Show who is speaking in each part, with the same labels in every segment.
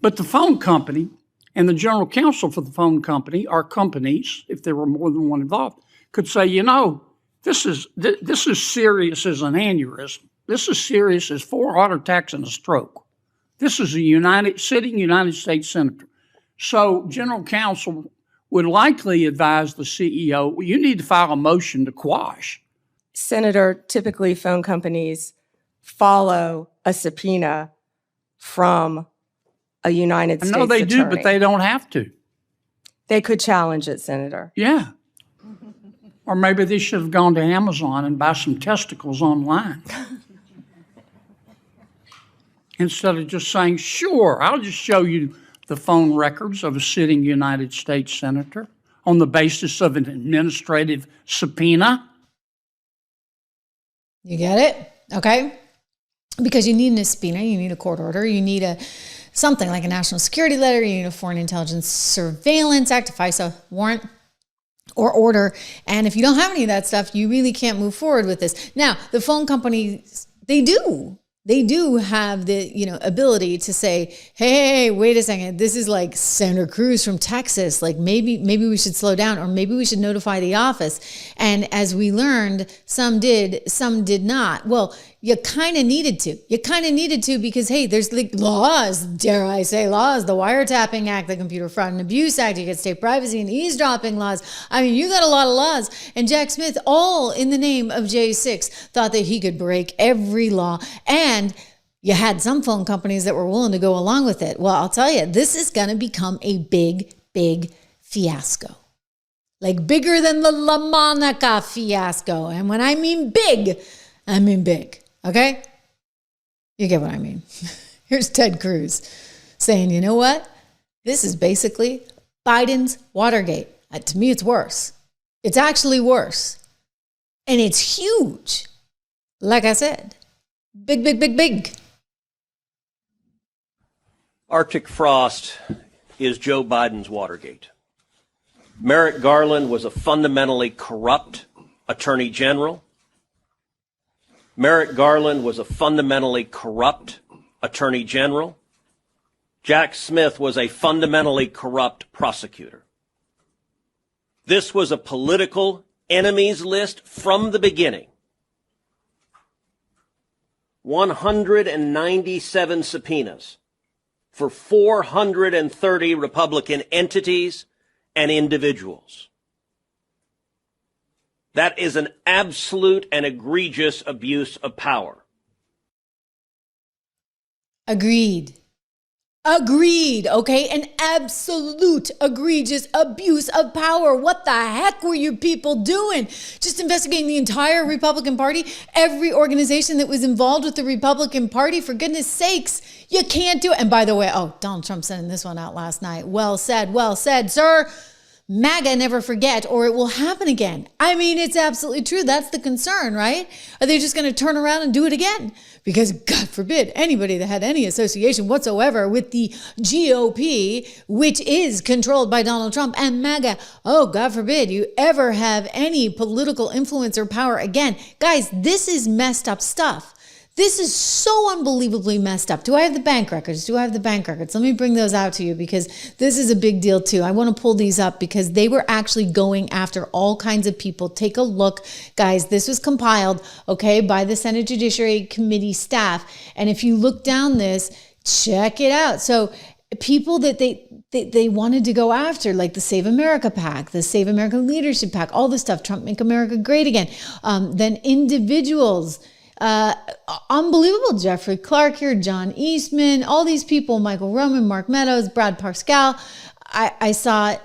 Speaker 1: But the phone company and the general counsel for the phone company, or companies, if there were more than one involved, could say, this is serious as an aneurysm. This is serious as 4 heart attacks and a stroke. This is a sitting United States senator. So general counsel would likely advise the CEO, well, you need to file a motion to quash.
Speaker 2: Senator, typically phone companies follow a subpoena from a United States attorney.
Speaker 1: I know they do, but they don't have to.
Speaker 2: They could challenge it, Senator.
Speaker 1: Yeah. Or maybe they should have gone to Amazon and buy some testicles online. Instead of just saying, sure, I'll just show you the phone records of a sitting United States senator on the basis of an administrative subpoena.
Speaker 3: You get it? Okay. Because you need a subpoena, you need a court order, you need something like a national security letter, you need a Foreign Intelligence Surveillance Act, a FISA warrant or order. And if you don't have any of that stuff, you really can't move forward with this. Now, the phone companies, they do have the, ability to say, hey, wait a second, this is like Senator Cruz from Texas. Like maybe we should slow down, or maybe we should notify the office. And as we learned, some did, some did not. Well, you kind of needed to. Because, hey, there's like laws, dare I say laws, the Wiretapping Act, the Computer Fraud and Abuse Act, you get state privacy and eavesdropping laws. I mean, you got a lot of laws. And Jack Smith, all in the name of J6, thought that he could break every law. And you had some phone companies that were willing to go along with it. Well, I'll tell you, this is going to become a big, big fiasco. Like bigger than the La Monica fiasco. And when I mean big, I mean big. Okay? You get what I mean. Here's Ted Cruz saying, you know what? This is basically Biden's Watergate. To me, it's worse. It's actually worse. And it's huge. Like I said, big, big, big, big.
Speaker 4: Arctic frost is Joe Biden's Watergate. Merrick Garland was a fundamentally corrupt attorney general. Merrick Garland was a fundamentally corrupt attorney general. Jack Smith was a fundamentally corrupt prosecutor. This was a political enemies list from the beginning. 197 subpoenas for 430 Republican entities and individuals. That is an absolute and egregious abuse of power.
Speaker 3: Agreed. Okay? An absolute egregious abuse of power. What the heck were you people doing? Just investigating the entire Republican Party, every organization that was involved with the Republican Party. For goodness sakes, you can't do it. And by the way, Donald Trump sending this one out last night. Well said, sir. MAGA never forget, or it will happen again. I mean, it's absolutely true. That's the concern, right? Are they just going to turn around and do it again? Because God forbid anybody that had any association whatsoever with the GOP, which is controlled by Donald Trump, and MAGA, God forbid you ever have any political influence or power again. Guys, this is messed up stuff. This is so unbelievably messed up. Do I have the bank records? Let me bring those out to you because this is a big deal too. I want to pull these up because they were actually going after all kinds of people. Take a look, guys. This was compiled, by the Senate Judiciary Committee staff. And if you look down this, check it out. So people that they wanted to go after, like the Save America PAC, the Save America Leadership PAC, all this stuff, Trump Make America Great Again. Then individuals, unbelievable. Jeffrey Clark here, John Eastman, all these people, Michael Roman, Mark Meadows, Brad Parscale. I saw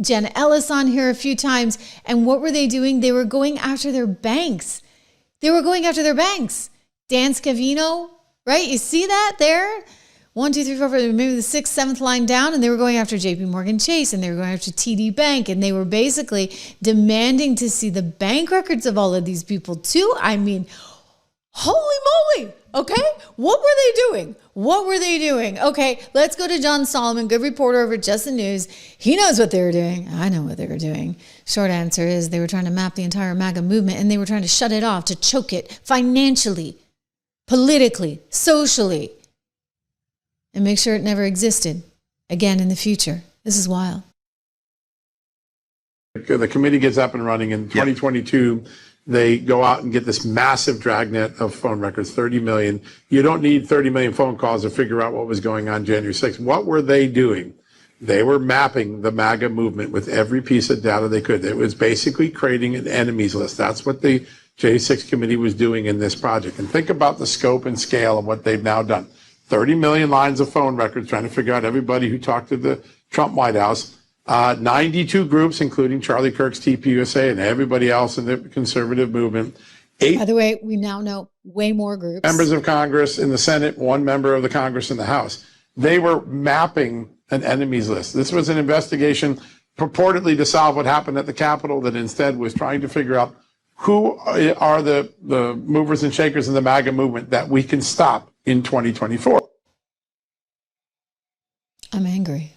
Speaker 3: Jenna Ellis on here a few times. And what were they doing? They were going after their banks. Dan Scavino, right? You see that there? 1, 2, 3, 4, 5, maybe the 6th, 7th line down. And they were going after JP Morgan Chase, and they were going after TD Bank. And they were basically demanding to see the bank records of all of these people too. I mean, holy moly. Okay. What were they doing? Okay. Let's go to John Solomon, good reporter over at Just the News. He knows what they were doing. I know what they were doing. Short answer is they were trying to map the entire MAGA movement, and they were trying to shut it off, to choke it financially, politically, socially. and make sure it never existed again in the future. This is wild.
Speaker 5: The committee gets up and running in 2022. They go out and get this massive dragnet of phone records, 30 million. You don't need 30 million phone calls to figure out what was going on January 6th. What were they doing? They were mapping the MAGA movement with every piece of data they could. It was basically creating an enemies list. That's what the J6 committee was doing in this project. And think about the scope and scale of what they've now done. 30 million lines of phone records trying to figure out everybody who talked to the Trump White House. 92 groups, including Charlie Kirk's TPUSA and everybody else in the conservative movement.
Speaker 3: By the way, we now know way more groups.
Speaker 5: Members of Congress in the Senate, one member of the Congress in the House. They were mapping an enemies list. This was an investigation purportedly to solve what happened at the Capitol that instead was trying to figure out who are the movers and shakers in the MAGA movement that we can stop in 2024.
Speaker 3: I'm angry.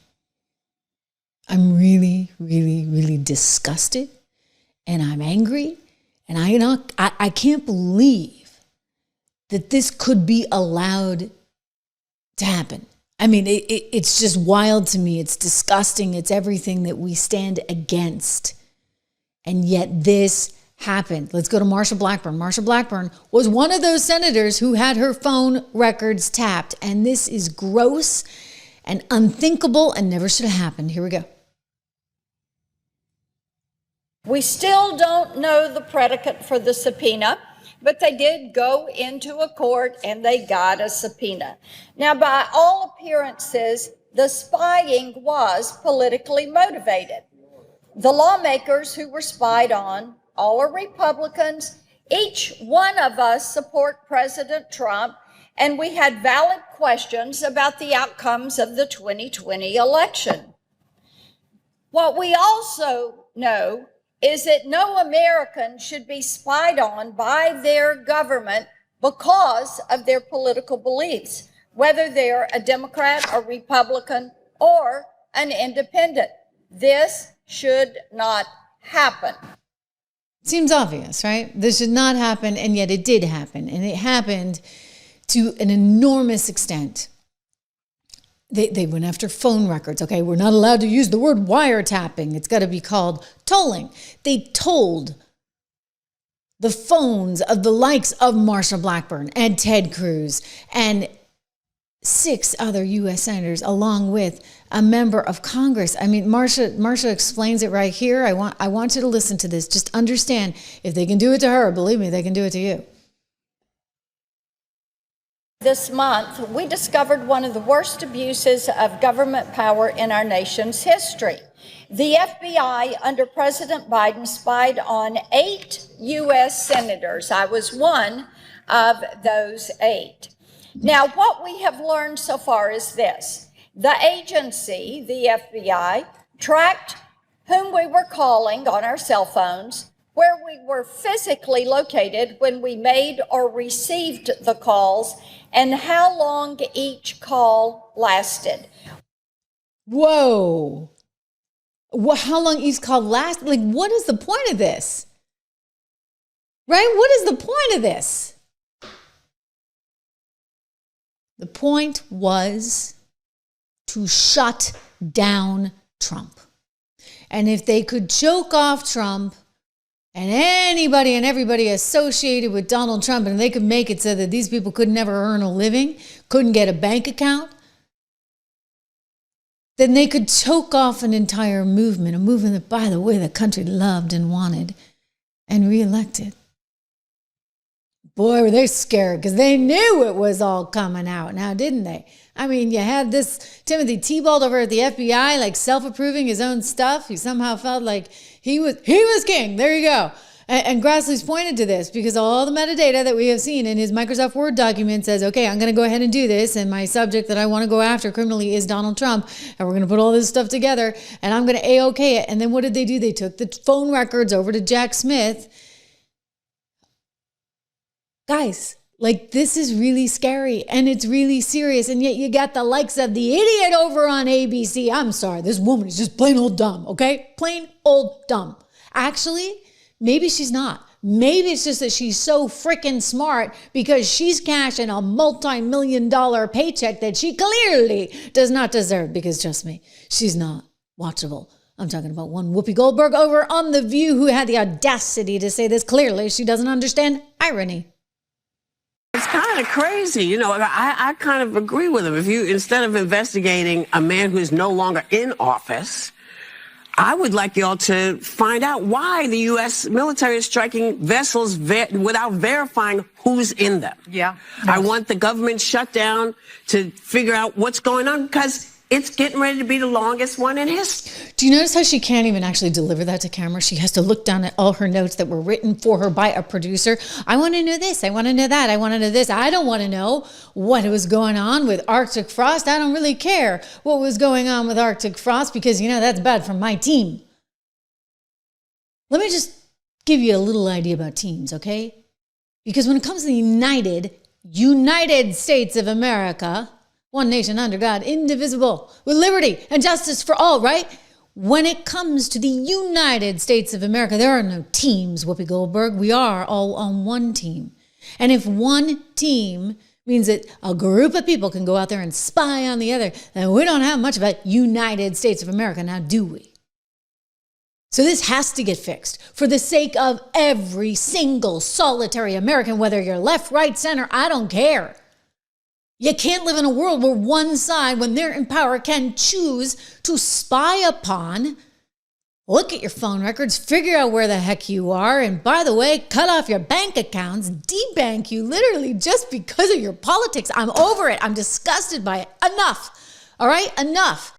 Speaker 3: I'm really, really, really disgusted, and I'm angry, and I can't believe that this could be allowed to happen. I mean, it's just wild to me. It's disgusting. It's everything that we stand against, and yet this happened. Let's go to Marsha Blackburn. Marsha Blackburn was one of those senators who had her phone records tapped, and this is gross and unthinkable and never should have happened. Here we go.
Speaker 6: We still don't know the predicate for the subpoena, but they did go into a court and they got a subpoena. Now, by all appearances, the spying was politically motivated. The lawmakers who were spied on, all are Republicans. Each one of us support President Trump, and we had valid questions about the outcomes of the 2020 election. What we also know is that no American should be spied on by their government because of their political beliefs, whether they're a Democrat, a Republican, or an independent. This should not happen.
Speaker 3: Seems obvious, right? This should not happen, and yet it did happen, and it happened to an enormous extent. They went after phone records. Okay, we're not allowed to use the word wiretapping. It's got to be called tolling. They told the phones of the likes of Marsha Blackburn and Ted Cruz and 6 other U.S. senators, along with a member of Congress. I mean, Marsha explains it right here. I want you to listen to this. Just understand, if they can do it to her, believe me, they can do it to you.
Speaker 6: This month, we discovered one of the worst abuses of government power in our nation's history. The FBI under President Biden spied on 8 U.S. senators. I was one of those 8. Now, what we have learned so far is this. The agency, the FBI, tracked whom we were calling on our cell phones, where we were physically located when we made or received the calls, and how long each call lasted.
Speaker 3: Whoa. How long each call lasted? Like, what is the point of this? Right? What is the point of this? The point was to shut down Trump. And if they could choke off Trump and anybody and everybody associated with Donald Trump, and they could make it so that these people could never earn a living, couldn't get a bank account, then they could choke off an entire movement, a movement that, by the way, the country loved and wanted and reelected. Boy, were they scared, because they knew it was all coming out now, didn't they? I mean, you had this Timothy Tebow over at the FBI, like self-approving his own stuff. He somehow felt like he was king. There you go. And Grassley's pointed to this because all the metadata that we have seen in his Microsoft Word document says, okay, I'm going to go ahead and do this. And my subject that I want to go after criminally is Donald Trump. And we're going to put all this stuff together and I'm going to A-OK it. And then what did they do? They took the phone records over to Jack Smith. Guys, like, this is really scary and it's really serious. And yet you got the likes of the idiot over on ABC. I'm sorry, this woman is just plain old dumb, okay? Plain old dumb. Actually, maybe she's not. Maybe it's just that she's so freaking smart because she's cashing a multi-million-dollar paycheck that she clearly does not deserve, because trust me, she's not watchable. I'm talking about one Whoopi Goldberg over on The View who had the audacity to say this clearly. She doesn't understand irony.
Speaker 7: It's kind of crazy. You know, I kind of agree with him. If you, instead of investigating a man who's no longer in office, I would like y'all to find out why the U.S. military is striking vessels without verifying who's in them.
Speaker 8: Yeah.
Speaker 7: I want the government shut down to figure out what's going on, because it's getting ready to be the longest one in history.
Speaker 3: Do you notice how she can't even actually deliver that to camera? She has to look down at all her notes that were written for her by a producer. I want to know this. I want to know that. I want to know this. I don't want to know what was going on with Arctic Frost. I don't really care what was going on with Arctic Frost because, you know, that's bad for my team. Let me just give you a little idea about teams, okay? Because when it comes to the United States of America, one nation under God, indivisible, with liberty and justice for all, right? When it comes to the United States of America, there are no teams, Whoopi Goldberg. We are all on one team. And if one team means that a group of people can go out there and spy on the other, then we don't have much of a United States of America now, do we? So this has to get fixed for the sake of every single solitary American, whether you're left, right, center, I don't care. You can't live in a world where one side, when they're in power, can choose to spy upon, look at your phone records, figure out where the heck you are, and by the way, cut off your bank accounts, debank you literally just because of your politics. I'm over it. I'm disgusted by it. Enough. All right? Enough.